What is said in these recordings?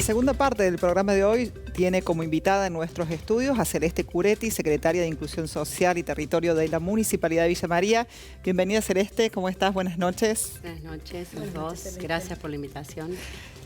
segunda parte del programa de hoy tiene como invitada en nuestros estudios a Celeste Curetti, secretaria de Inclusión Social y Territorio de la Municipalidad de Villa María. Bienvenida, Celeste, ¿cómo estás? Buenas noches. Buenas noches a los dos, gracias por la invitación.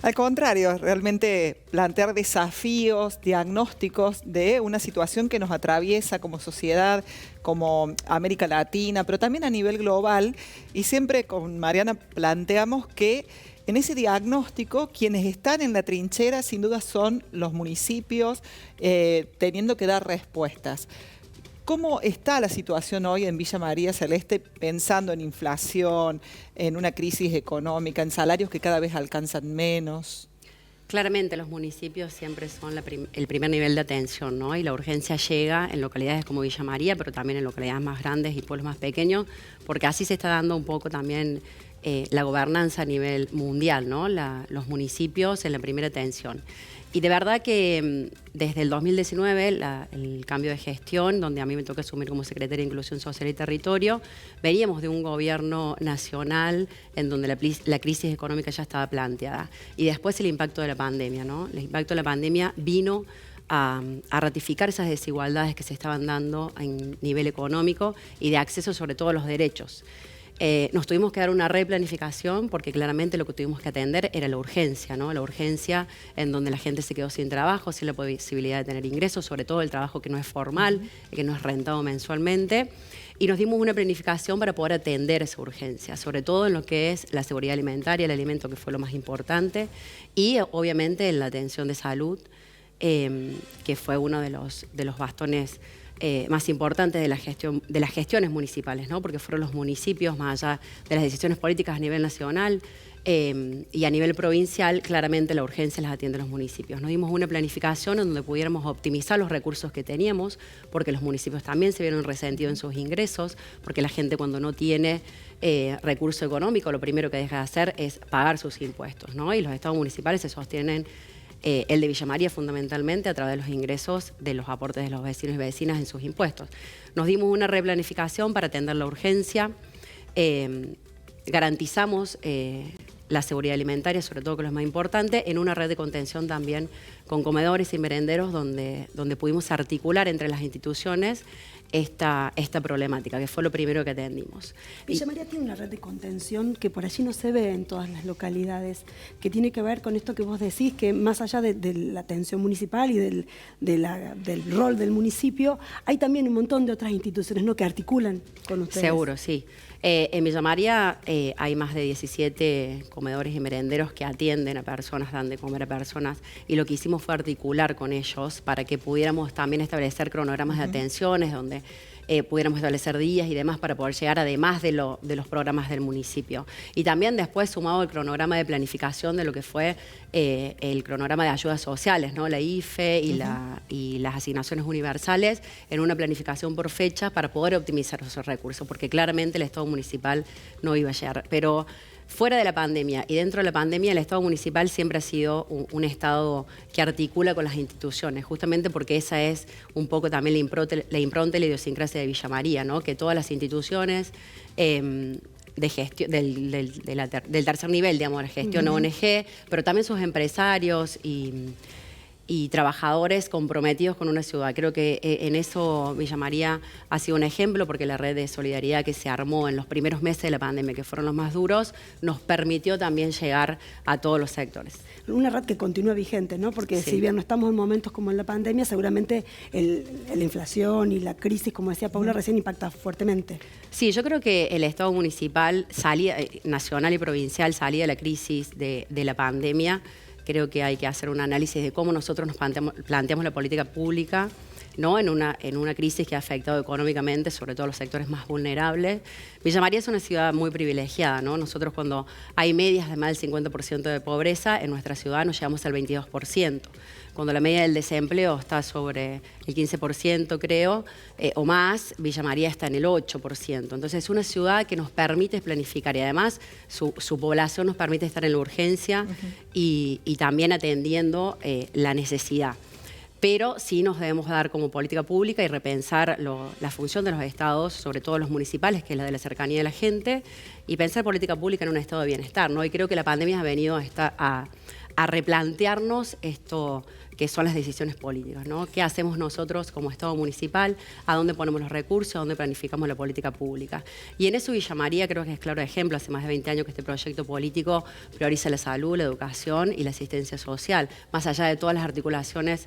Al contrario, realmente plantear desafíos, diagnósticos de una situación que nos atraviesa como sociedad, como América Latina, pero también a nivel global. Y siempre con Mariana planteamos que en ese diagnóstico, quienes están en la trinchera sin duda son los municipios, teniendo que dar respuestas. ¿Cómo está la situación hoy en Villa María, Celeste, pensando en inflación, en una crisis económica, en salarios que cada vez alcanzan menos? Claramente los municipios siempre son el primer nivel de atención, ¿no? Y la urgencia llega en localidades como Villa María, pero también en localidades más grandes y pueblos más pequeños, porque así se está dando un poco también la gobernanza a nivel mundial, ¿no? Los municipios en la primera atención. Y de verdad que desde el 2019, el cambio de gestión, donde a mí me toca asumir como secretaria de Inclusión Social y Territorio, veníamos de un gobierno nacional en donde la crisis económica ya estaba planteada. Y después el impacto de la pandemia, ¿no? El impacto de la pandemia vino a ratificar esas desigualdades que se estaban dando a nivel económico y de acceso sobre todo a los derechos. Nos tuvimos que dar una replanificación porque claramente lo que tuvimos que atender era la urgencia, ¿no? La urgencia en donde la gente se quedó sin trabajo, sin la posibilidad de tener ingresos, sobre todo el trabajo que no es formal, que no es rentado mensualmente. Y nos dimos una planificación para poder atender esa urgencia, sobre todo en lo que es la seguridad alimentaria, el alimento que fue lo más importante, y obviamente en la atención de salud, que fue uno de los bastones más importantes de las gestiones municipales, ¿no? Porque fueron los municipios, más allá de las decisiones políticas a nivel nacional y a nivel provincial, claramente la urgencia las atiende los municipios. Nos dimos una planificación en donde pudiéramos optimizar los recursos que teníamos, porque los municipios también se vieron resentidos en sus ingresos, porque la gente cuando no tiene recurso económico, lo primero que deja de hacer es pagar sus impuestos, ¿no? Y los estados municipales se sostienen, el de Villa María fundamentalmente a través de los ingresos de los aportes de los vecinos y vecinas en sus impuestos. Nos dimos una replanificación para atender la urgencia, garantizamos la seguridad alimentaria, sobre todo que es lo más importante, en una red de contención también con comedores y merenderos donde pudimos articular entre las instituciones esta problemática, que fue lo primero que atendimos. Villa María tiene una red de contención que por allí no se ve en todas las localidades, que tiene que ver con esto que vos decís, que más allá de la atención municipal y del rol del municipio, hay también un montón de otras instituciones, ¿no?, que articulan con ustedes. Seguro, sí. En Villa María hay más de 17 comedores y merenderos que atienden a personas, dan de comer a personas, y lo que hicimos fue articular con ellos para que pudiéramos también establecer cronogramas de atenciones, donde pudiéramos establecer días y demás para poder llegar además de los programas del municipio. Y también después sumado el cronograma de planificación de lo que fue el cronograma de ayudas sociales, ¿no? La IFE y las asignaciones universales en una planificación por fecha para poder optimizar esos recursos, porque claramente el Estado municipal no iba a llegar. Pero fuera de la pandemia y dentro de la pandemia, el Estado municipal siempre ha sido un Estado que articula con las instituciones, justamente porque esa es un poco también la impronta y la idiosincrasia de Villa María, ¿no? Que todas las instituciones de gestión, del tercer nivel, digamos, la gestión ONG, pero también sus empresarios y trabajadores comprometidos con una ciudad. Creo que en eso Villa María ha sido un ejemplo, porque la red de solidaridad que se armó en los primeros meses de la pandemia, que fueron los más duros, nos permitió también llegar a todos los sectores. Una red que continúa vigente, ¿no? Porque sí, si bien no estamos en momentos como en la pandemia, seguramente la inflación y la crisis, como decía Paula, recién impacta fuertemente. Sí, yo creo que el Estado municipal, nacional y provincial, salía de la crisis de la pandemia. Creo que hay que hacer un análisis de cómo nosotros nos planteamos la política pública, ¿no? en una crisis que ha afectado económicamente, sobre todo a los sectores más vulnerables. Villa María es una ciudad muy privilegiada, ¿no? Nosotros cuando hay medias de más del 50% de pobreza, en nuestra ciudad nos llegamos al 22%. Cuando la media del desempleo está sobre el 15%, creo, o más, Villa María está en el 8%. Entonces es una ciudad que nos permite planificar y además su población nos permite estar en la urgencia y también atendiendo la necesidad. Pero sí nos debemos dar como política pública y repensar la función de los estados, sobre todo los municipales, que es la de la cercanía de la gente, y pensar política pública en un estado de bienestar, ¿no? Y creo que la pandemia ha venido a a replantearnos esto que son las decisiones políticas, ¿no? ¿Qué hacemos nosotros como Estado municipal? ¿A dónde ponemos los recursos? ¿A dónde planificamos la política pública? Y en eso Villa María creo que es claro ejemplo. Hace más de 20 años que este proyecto político prioriza la salud, la educación y la asistencia social, más allá de todas las articulaciones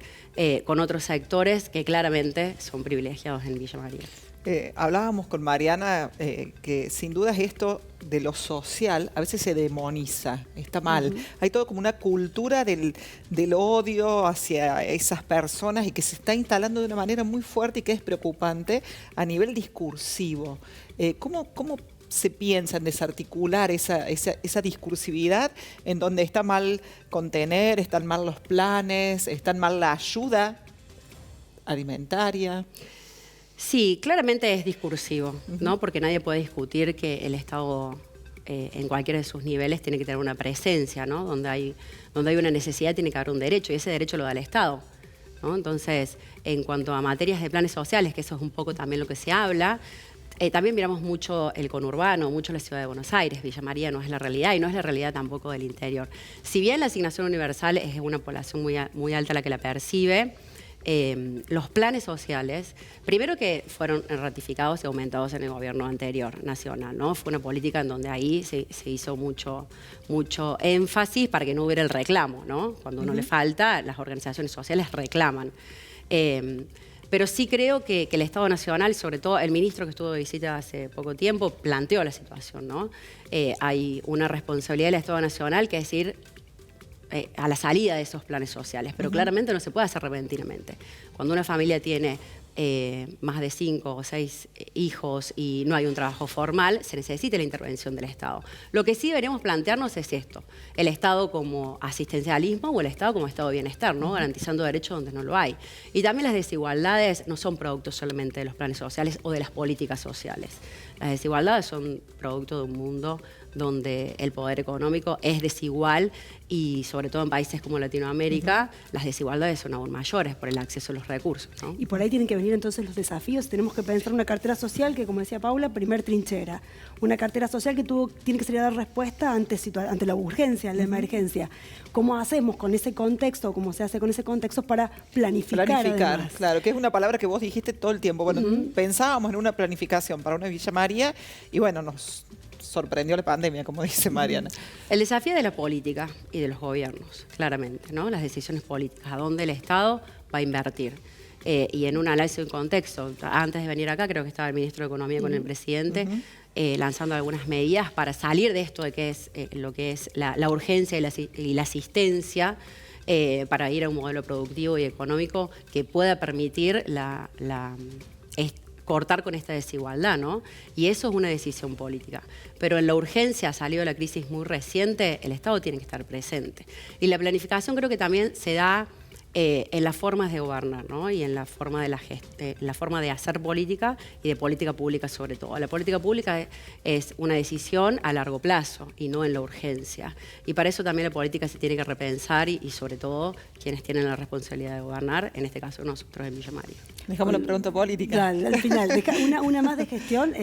con otros sectores que claramente son privilegiados en Villa María. Hablábamos con Mariana que sin duda esto de lo social a veces se demoniza, está mal. Hay todo como una cultura del odio hacia esas personas y que se está instalando de una manera muy fuerte y que es preocupante a nivel discursivo. ¿Cómo se piensa en desarticular esa discursividad en donde está mal contener, están mal los planes, están mal la ayuda alimentaria? Sí, claramente es discursivo, ¿no? Porque nadie puede discutir que el Estado en cualquiera de sus niveles tiene que tener una presencia, ¿no? Donde hay una necesidad tiene que haber un derecho y ese derecho lo da el Estado, ¿no? Entonces, en cuanto a materias de planes sociales, que eso es un poco también lo que se habla, también miramos mucho el conurbano, mucho la ciudad de Buenos Aires. Villa María no es la realidad y no es la realidad tampoco del interior. Si bien la asignación universal es una población muy alta la que la percibe, los planes sociales, primero que fueron ratificados y aumentados en el gobierno anterior nacional, ¿no? Fue una política en donde ahí se hizo mucho énfasis para que no hubiera el reclamo, ¿no? Cuando uno le falta, las organizaciones sociales reclaman. Pero sí creo que el Estado Nacional, sobre todo el ministro que estuvo de visita hace poco tiempo, planteó la situación, ¿no? Hay una responsabilidad del Estado Nacional que es decir, a la salida de esos planes sociales, pero claramente no se puede hacer repentinamente. Cuando una familia tiene más de 5 o 6 hijos y no hay un trabajo formal, se necesita la intervención del Estado. Lo que sí deberíamos plantearnos es esto, el Estado como asistencialismo o el Estado como Estado de bienestar, ¿no? Garantizando derechos donde no lo hay. Y también las desigualdades no son productos solamente de los planes sociales o de las políticas sociales. Las desigualdades son producto de un mundo donde el poder económico es desigual y sobre todo en países como Latinoamérica las desigualdades son aún mayores por el acceso a los recursos, ¿no? Y por ahí tienen que venir entonces los desafíos. Tenemos que pensar una cartera social que, como decía Paula, primer trinchera. Una cartera social que tiene que salir a dar respuesta ante la urgencia, la emergencia. ¿Cómo hacemos con ese contexto, cómo se hace con ese contexto para planificar? Planificar, claro, que es una palabra que vos dijiste todo el tiempo. Bueno, pensábamos en una planificación para una Villa María y bueno, nos sorprendió la pandemia, como dice Mariana. El desafío de la política y de los gobiernos, claramente, ¿no? Las decisiones políticas, a dónde el Estado va a invertir. Y en un análisis de contexto, antes de venir acá, creo que estaba el ministro de Economía con el presidente, lanzando algunas medidas para salir de esto de que es lo que es la urgencia y la asistencia, para ir a un modelo productivo y económico que pueda permitir cortar con esta desigualdad, ¿no? Y eso es una decisión política. Pero en la urgencia, salido de la crisis muy reciente, el Estado tiene que estar presente. Y la planificación creo que también se da en las formas de gobernar, ¿no? Y en la forma de hacer política y de política pública sobre todo. La política pública es una decisión a largo plazo y no en la urgencia. Y para eso también la política se tiene que repensar y sobre todo quienes tienen la responsabilidad de gobernar, en este caso nosotros en Villa María. Dejamos la pregunta política. Dale, al final, una más de gestión,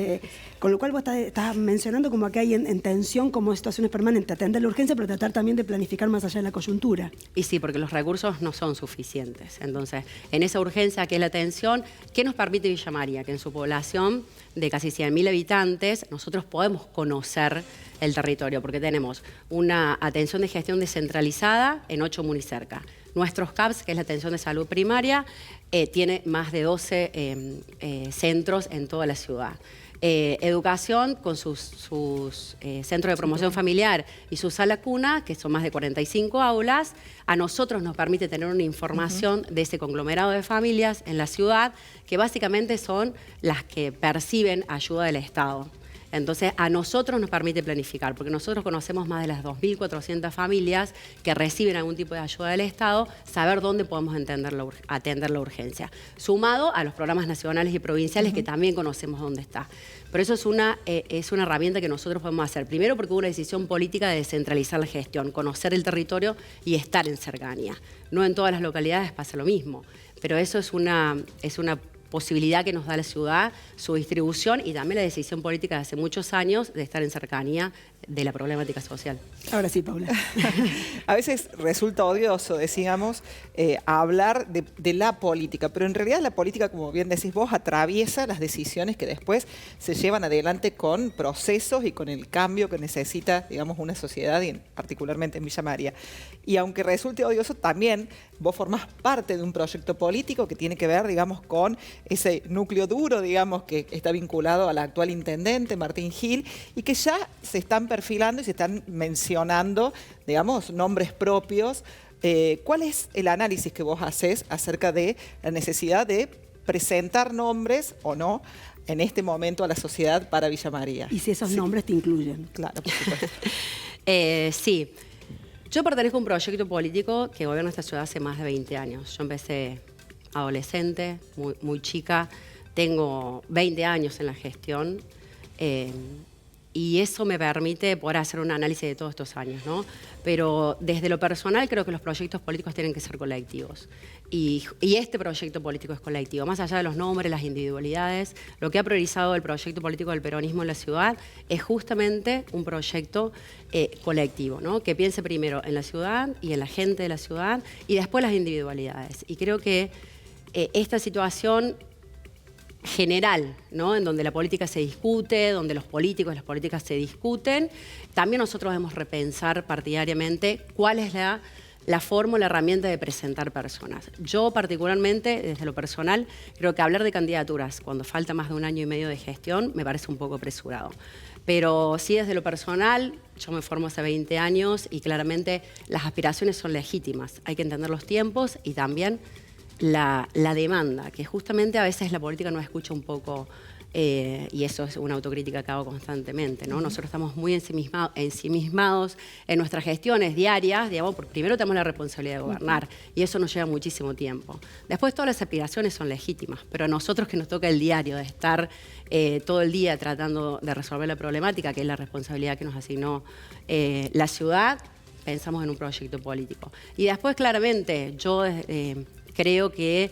con lo cual vos estás mencionando como que hay en tensión como situaciones permanentes, atender la urgencia, pero tratar también de planificar más allá de la coyuntura. Y sí, porque los recursos no son suficientes. Entonces, en esa urgencia que es la atención, ¿qué nos permite Villa María? Que en su población de casi 100.000 habitantes, nosotros podemos conocer el territorio, porque tenemos una atención de gestión descentralizada en 8 municerca. Nuestros CAPS, que es la atención de salud primaria, tiene más de 12 centros en toda la ciudad. Educación con sus centros de promoción familiar y su sala cuna, que son más de 45 aulas, a nosotros nos permite tener una información de ese conglomerado de familias en la ciudad, que básicamente son las que perciben ayuda del Estado. Entonces, a nosotros nos permite planificar, porque nosotros conocemos más de las 2.400 familias que reciben algún tipo de ayuda del Estado, saber dónde podemos atender la urgencia. Sumado a los programas nacionales y provinciales que también conocemos dónde está. Pero eso es una herramienta que nosotros podemos hacer. Primero porque hubo una decisión política de descentralizar la gestión, conocer el territorio y estar en cercanía. No en todas las localidades pasa lo mismo, pero eso es una posibilidad que nos da la ciudad, su distribución y también la decisión política de hace muchos años de estar en cercanía de la problemática social. Ahora sí, Paula. A veces resulta odioso, decíamos, hablar de la política, pero en realidad la política, como bien decís vos, atraviesa las decisiones que después se llevan adelante con procesos y con el cambio que necesita, digamos, una sociedad, y particularmente en Villa María. Y aunque resulte odioso, también vos formás parte de un proyecto político que tiene que ver, digamos, con ese núcleo duro, digamos, que está vinculado al actual intendente, Martín Gil, y que ya se están perfilando y se están mencionando, digamos, nombres propios. ¿Cuál es el análisis que vos hacés acerca de la necesidad de presentar nombres o no en este momento a la sociedad para Villa María? Y si esos nombres te incluyen. Claro, por supuesto. Sí. Yo pertenezco a un proyecto político que gobierna esta ciudad hace más de 20 años. Yo empecé adolescente, muy chica, tengo 20 años en la gestión y eso me permite poder hacer un análisis de todos estos años, ¿no? Pero desde lo personal creo que los proyectos políticos tienen que ser colectivos y este proyecto político es colectivo. Más allá de los nombres, las individualidades, lo que ha priorizado el proyecto político del peronismo en la ciudad es justamente un proyecto colectivo, ¿no? Que piense primero en la ciudad y en la gente de la ciudad y después las individualidades. Y creo que esta situación general, ¿no? En donde la política se discute, donde los políticos y las políticas se discuten, también nosotros debemos repensar partidariamente cuál es la forma o la herramienta de presentar personas. Yo particularmente, desde lo personal, creo que hablar de candidaturas cuando falta más de 1 año y medio de gestión me parece un poco apresurado. Pero sí, desde lo personal, yo me formo hace 20 años y claramente las aspiraciones son legítimas. Hay que entender los tiempos y también la demanda, que justamente a veces la política no escucha un poco, y eso es una autocrítica que hago constantemente, ¿no? Nosotros estamos muy ensimismados en nuestras gestiones diarias, digamos, porque primero tenemos la responsabilidad de gobernar, y eso nos lleva muchísimo tiempo. Después todas las aspiraciones son legítimas, pero a nosotros que nos toca el diario de estar todo el día tratando de resolver la problemática, que es la responsabilidad que nos asignó la ciudad, pensamos en un proyecto político. Y después, claramente, yo creo que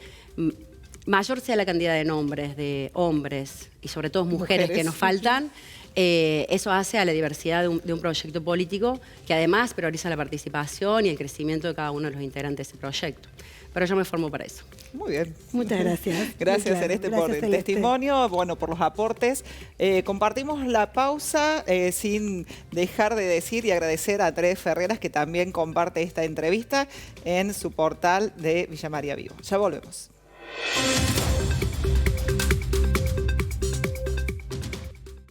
mayor sea la cantidad de nombres de hombres y sobre todo mujeres que nos faltan, eso hace a la diversidad de un proyecto político que además prioriza la participación y el crecimiento de cada uno de los integrantes de ese proyecto. Pero yo me formo para eso. Muy bien. Muchas gracias. Gracias, Claro, Celeste, gracias, por el Celeste. testimonio, bueno, por los aportes. Compartimos la pausa sin dejar de decir y agradecer a Teresa Ferreras, que también comparte esta entrevista en su portal de Villa María Vivo. Ya volvemos.